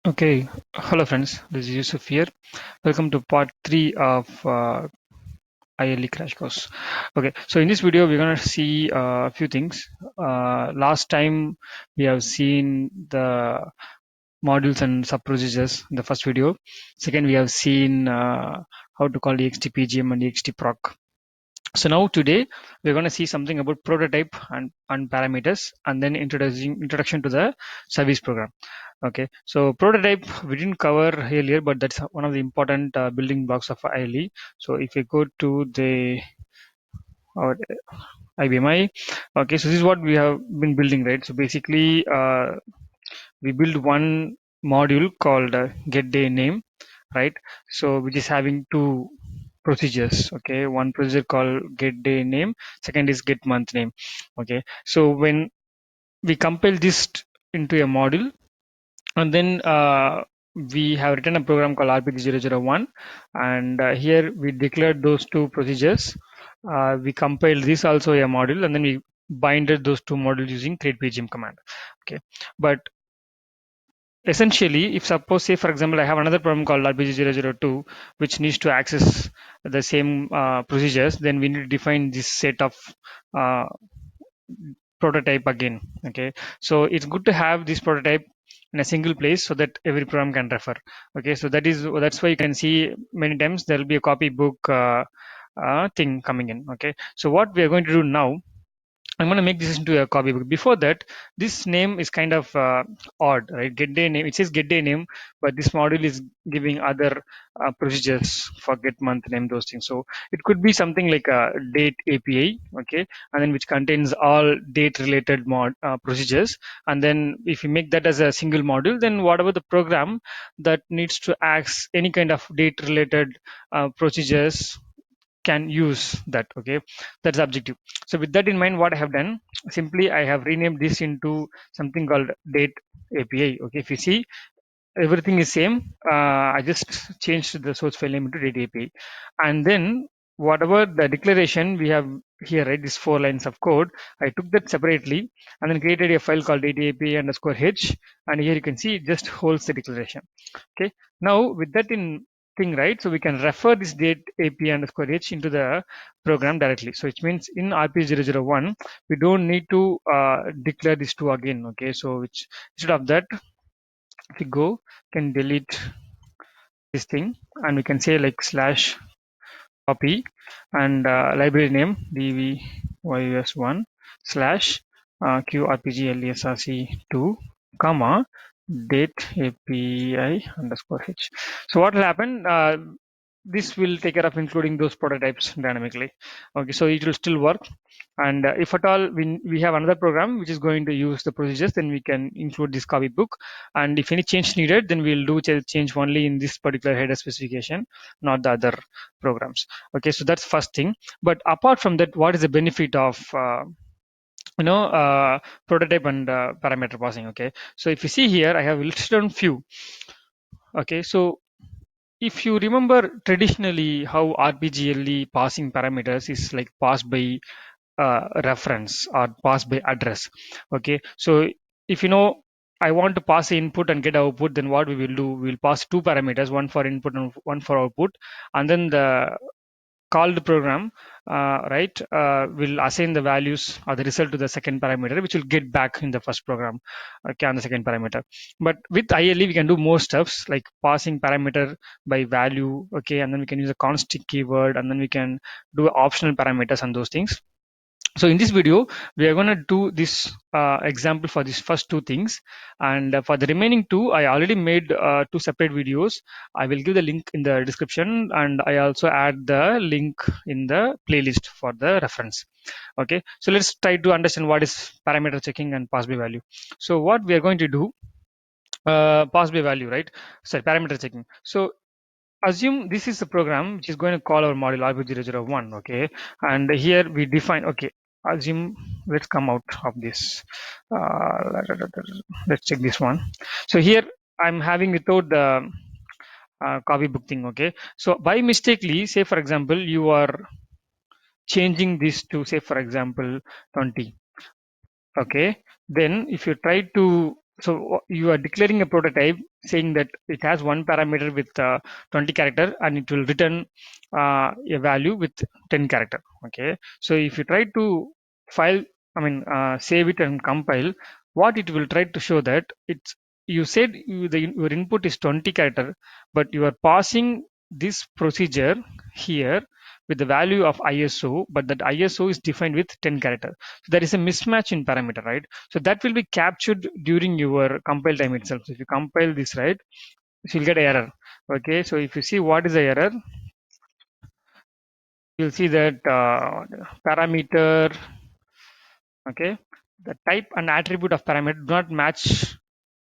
Okay, hello friends, this is Yusuf here. Welcome to part 3 of ILE crash course. Okay, so in this video we're gonna see a few things. Last time we have seen the modules and sub procedures in the first video. Second, we have seen how to call ext pgm and ext proc. So now today we're going to see something about prototype and parameters, and then introduction to the service program. Okay, so prototype we didn't cover earlier, but that's one of the important building blocks of ILE. So if you go to the our IBMI, okay, so this is what we have been building, right? So basically, we build one module called get day name, right? So which is having two procedures. Okay, one procedure called get day name, second is get month name. Okay, so when we compile this into a module, and then we have written a program called rpg001, and here we declared those two procedures. We compiled this also a module, and then we binded those two modules using create pgm command. Okay, but essentially, if suppose, say for example, I have another program called rpg002 which needs to access the same procedures, then we need to define this set of uh, prototype again. Okay, so it's good to have this prototype in a single place so that every program can refer. Okay, so that's why you can see many times there will be a copybook thing coming in. Okay, so what we are going to do now, I'm going to make this into a copybook. Before that, this name is kind of odd, right? Get day name. It says get day name, but this module is giving other procedures for get month name, those things. So it could be something like a date API, okay, and then which contains all date related procedures. And then if you make that as a single module, then whatever the program that needs to access any kind of date related procedures can use that. Okay, that's the objective. So with that in mind, what I have done, simply I have renamed this into something called date API. Okay, if you see, everything is same. I just changed the source file name into date API, and then whatever the declaration we have here, right, these 4 lines of code, I took that separately and then created a file called date API underscore h, and here you can see it just holds the declaration. Okay, now with that in thing, right, so we can refer this date API underscore h into the program directly. So it means in RP001 we don't need to declare these two again. Okay, so which instead of that, if we go, can delete this thing, and we can say like slash copy and library name dvys1 slash qrpglesrc2 comma date API underscore h. So what will happen? This will take care of including those prototypes dynamically. Okay, so it will still work. And if at all we have another program which is going to use the procedures, then we can include this copybook. And if any change needed, then we'll do change only in this particular header specification, not the other programs. Okay, so that's first thing. But apart from that, what is the benefit of prototype and parameter passing? Okay, so if you see here, I have listed down few. Okay, so if you remember traditionally how RPGLE passing parameters is like passed by reference or passed by address. Okay, so if you know I want to pass the input and get output, then what we will do, we will pass two parameters, one for input and one for output, and then the called program, right, will assign the values or the result to the second parameter, which will get back in the first program, okay, on the second parameter. But with ILE, we can do more stuffs like passing parameter by value, okay, and then we can use a const keyword, and then we can do optional parameters and those things. So in this video, we are going to do this example for these first two things, and for the remaining two, I already made two separate videos. I will give the link in the description, and I also add the link in the playlist for the reference. Okay, so let's try to understand what is parameter checking and pass by value. So what we are going to do, pass by value, right? Sorry, parameter checking. So assume this is a program which is going to call our module rp001. Okay, and here we define, okay, assume, let's come out of this, let's check this one. So here I'm having without the copybook thing. Okay, so by mistakenly, say for example, you are changing this to, say for example, 20. Okay, then if you try to So you are declaring a prototype saying that it has one parameter with 20 character and it will return a value with 10 character. Okay, so if you try to file, save it and compile, what it will try to show that it's, you said your input is 20 character, but you are passing this procedure here with the value of ISO, but that ISO is defined with 10 character. So there is a mismatch in parameter, right? So that will be captured during your compile time itself. So if you compile this, right, you'll get error. Okay, so if you see what is the error, you'll see that parameter, okay, the type and attribute of parameter do not match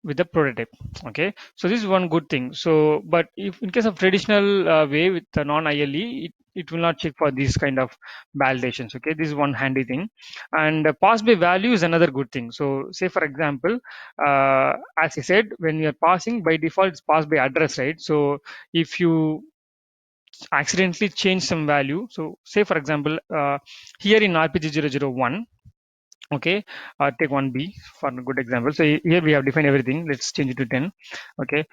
with the prototype. Okay, so this is one good thing. So but if in case of traditional way with the non-ILE, it will not check for these kind of validations. Okay, this is one handy thing. And pass by value is another good thing. So say for example, as I said, when you're passing, by default it's passed by address, right? So if you accidentally change some value, so say for example, here in RPG001, okay, take 1b for a good example. So here we have defined everything. Let's change it to 10. Okay,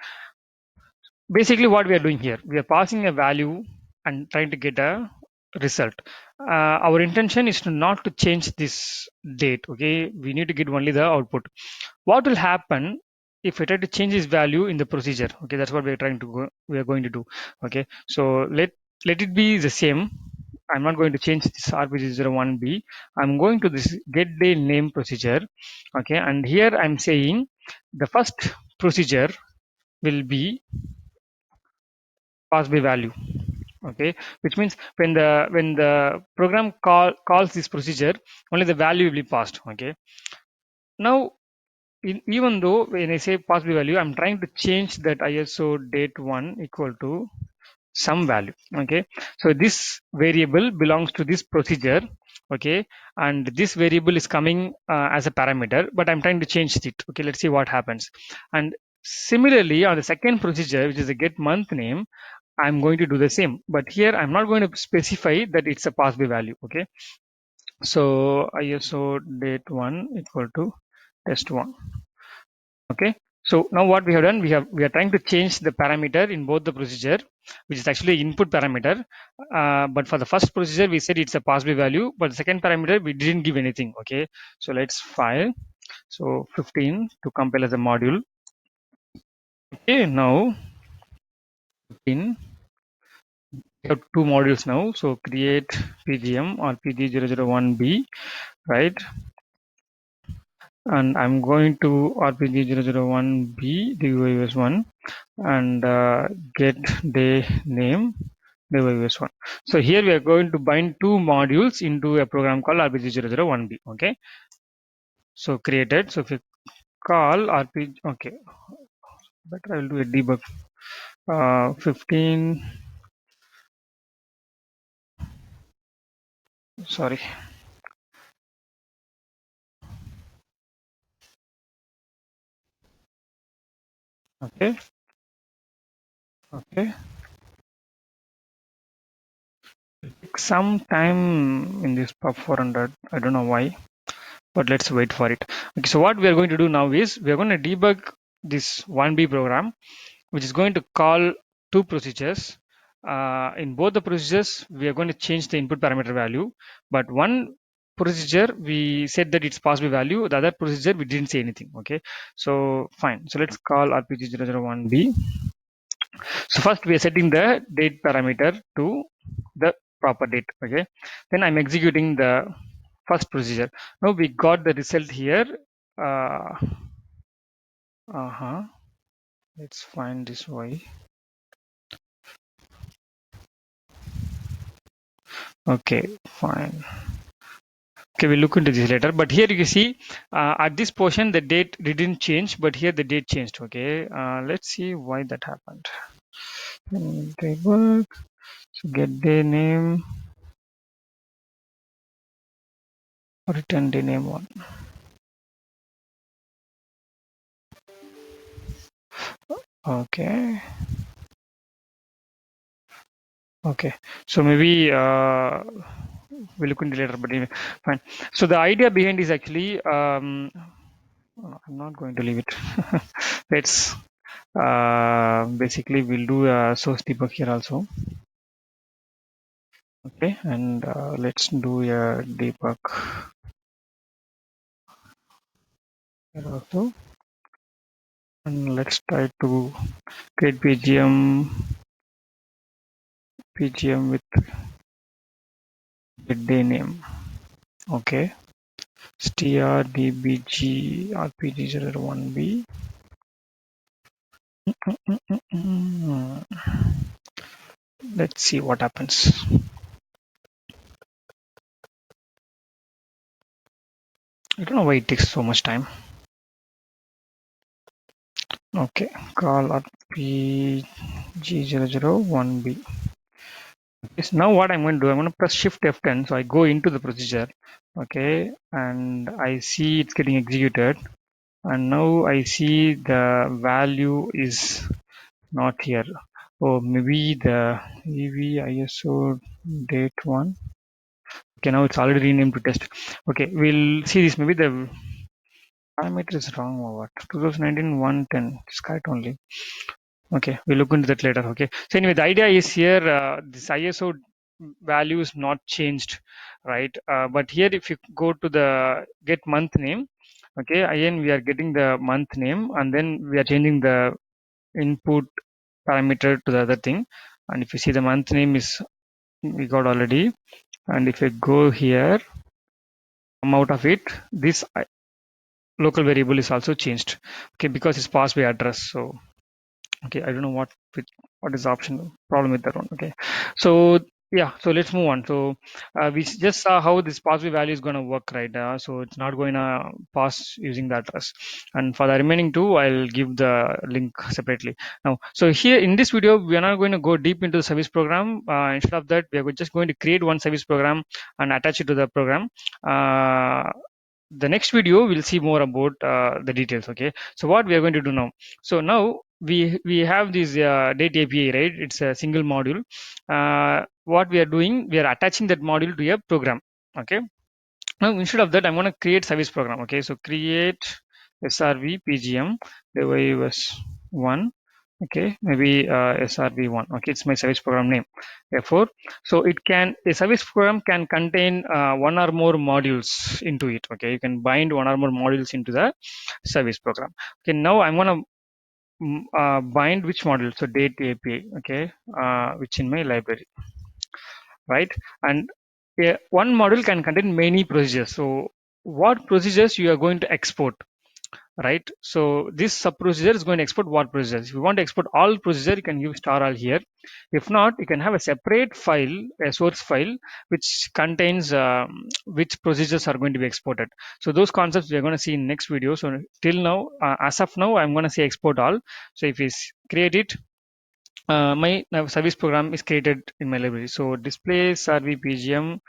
basically what we are doing here, we are passing a value and trying to get a result. Our intention is to not to change this date. Okay, we need to get only the output. What will happen if I try to change this value in the procedure? Okay, that's what we are trying to go, we are going to do. Okay, so let it be the same. I'm not going to change this RPG01b. I'm going to this get day name procedure. Okay, and here I'm saying the first procedure will be pass by value. Okay, which means when the program calls this procedure, only the value will be passed. Okay, now even though when I say pass by value, I'm trying to change that ISO date 1 equal to some value. Okay, so this variable belongs to this procedure. Okay, and this variable is coming as a parameter, but I'm trying to change it. Okay, let's see what happens. And similarly on the second procedure, which is a get month name, I'm going to do the same, but here I'm not going to specify that it's a pass by value. Okay, so ISO date 1 equal to test 1. Okay, so now what we have done, we are trying to change the parameter in both the procedure, which is actually input parameter. But for the first procedure, we said it's a pass by value, but the second parameter we didn't give anything. Okay, so let's file. So 15 to compile as a module. Okay, now 15. We have two modules now. So create PGM or PG001B, right? And I'm going to RPG001B DUIS1 and get day name DUIS1. So here we are going to bind two modules into a program called RPG001B. Okay, so created. So if you call RPG, okay, better I will do a debug. 15. Sorry. Okay. Okay. Some time in this pub 400. I don't know why, but let's wait for it. Okay, so what we are going to do now is we are going to debug this 1B program, which is going to call two procedures. In both the procedures, we are going to change the input parameter value, but one procedure we said that it's pass by value, the other procedure we didn't say anything. Okay, so fine. So let's call RPG001B. So first we are setting the date parameter to the proper date. Okay, then I'm executing the first procedure. Now we got the result here. Uh, uh-huh. Let's find this way. Okay, fine. Okay, we'll look into this later. But here you see at this portion the date didn't change, but here the date changed. Okay, let's see why that happened. Table, so get day name, return day name 1. Okay. Okay, so maybe we'll look into later, but anyway, fine. So the idea behind is actually I'm not going to leave it. Let's basically we'll do a source debug here also. Okay, and let's do a debug here also, and let's try to create PGM with get day name. Okay, strdbg rpg01b. Let's see what happens. I don't know why it takes so much time. Okay, call rpg001b. Yes, now what I'm going to do, I'm going to press Shift F10, so I go into the procedure, okay, and I see it's getting executed, and now I see the value is not here. Oh, maybe the EV ISO date one. Okay, now it's already renamed to test. Okay, we'll see this. Maybe the parameter is wrong or what? 2019 110. It's correct only. Okay, we'll look into that later. Okay, so anyway, the idea is here this ISO value is not changed, right? But here, if you go to the get month name, okay, again we are getting the month name, and then we are changing the input parameter to the other thing. And if you see the month name is we got already, and if I go here, come out of it, this local variable is also changed, okay, because it's passed by address. So okay, I don't know what is the option problem with that one. Okay, so yeah, so let's move on. So we just saw how this pass by value is going to work, right? So it's not going to pass using the address, and for the remaining two I'll give the link separately. Now, so here in this video we are not going to go deep into the service program. Instead of that, we are just going to create one service program and attach it to the program. The next video we'll see more about the details. Okay, so what we are going to do now, so now we have this date API, right? It's a single module. What we are doing, we are attaching that module to a program. Okay, now instead of that I'm going to create service program. Okay, so create srv pgm device 1. Okay, maybe srv1. Okay, it's my service program name. Therefore, so it can, a service program can contain one or more modules into it. Okay, you can bind one or more modules into the service program. Okay, now I'm going to bind which module, so date API. Okay, which in my library, right? And one module can contain many procedures. So what procedures you are going to export, right? So this sub procedure is going to export what procedures. If you want to export all procedure, you can use star all here. If not, you can have a separate file, a source file, which contains which procedures are going to be exported. So those concepts we are going to see in next video. So till now, as of now, I'm going to say export all. So if we create it, my service program is created in my library. So display srv pgm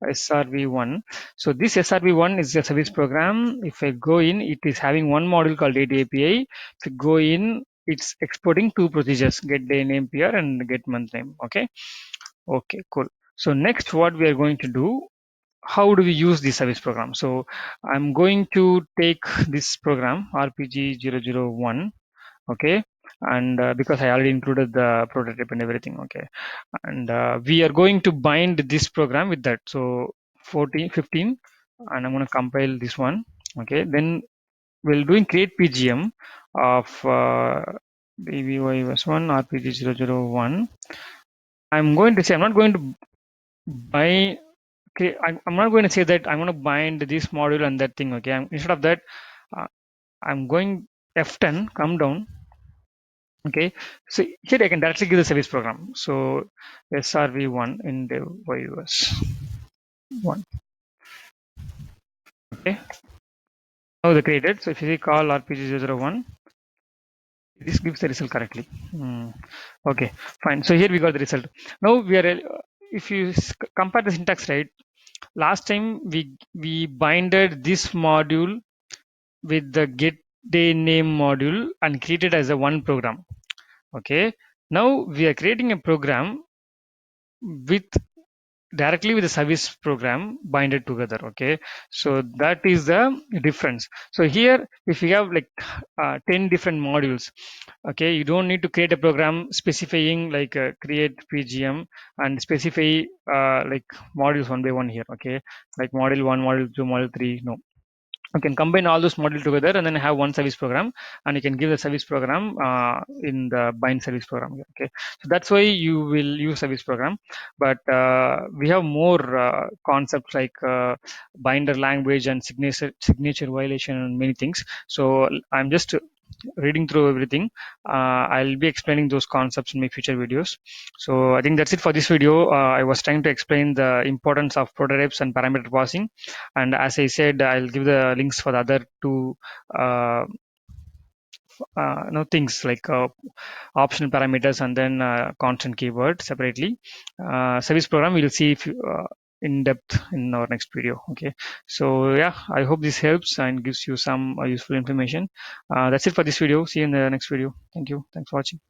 srv1. So this srv1 is a service program. If I go in, it is having one module called data API. If you go in, it's exporting two procedures, get day name PR and get month name. Okay, okay, cool. So next, what we are going to do, how do we use the service program? So I'm going to take this program rpg001. Okay, and because I already included the prototype and everything. Okay, and we are going to bind this program with that. So 14 15, and I'm going to compile this one. Okay, then we'll doing create pgm of bvy1 rpg001. I'm going to say, I'm not going to bind. Okay, I'm not going to say that I'm going to bind this module and that thing. Okay, instead of that, uh, I'm going F10, come down. Okay, so here I can directly give the service program. So srv1 in the yus1. Okay, now the created. So if you see call rpg001, this gives the result correctly. Okay, fine. So here we got the result. Now we are, if you compare the syntax, right? Last time we binded this module with the get day name module and created as a one program. Okay, now we are creating a program with directly with the service program binded together. Okay, so that is the difference. So here if you have like 10 different modules, okay, you don't need to create a program specifying like create pgm and specify like modules one by one here. Okay, like module 1, module 2, module 3. No, you can combine all those modules together and then have one service program, and you can give the service program in the bind service program here. Okay, so that's why you will use service program. But we have more concepts like binder language and signature violation and many things. So I'm just reading through everything. I'll be explaining those concepts in my future videos. So I think that's it for this video. I was trying to explain the importance of prototypes and parameter parsing, and as I said, I'll give the links for the other two uh, things like optional parameters and then constant keyword separately. Service program we'll see if in depth in our next video. Okay, so yeah, I hope this helps and gives you some useful information. That's it for this video. See you in the next video. Thank you. Thanks for watching.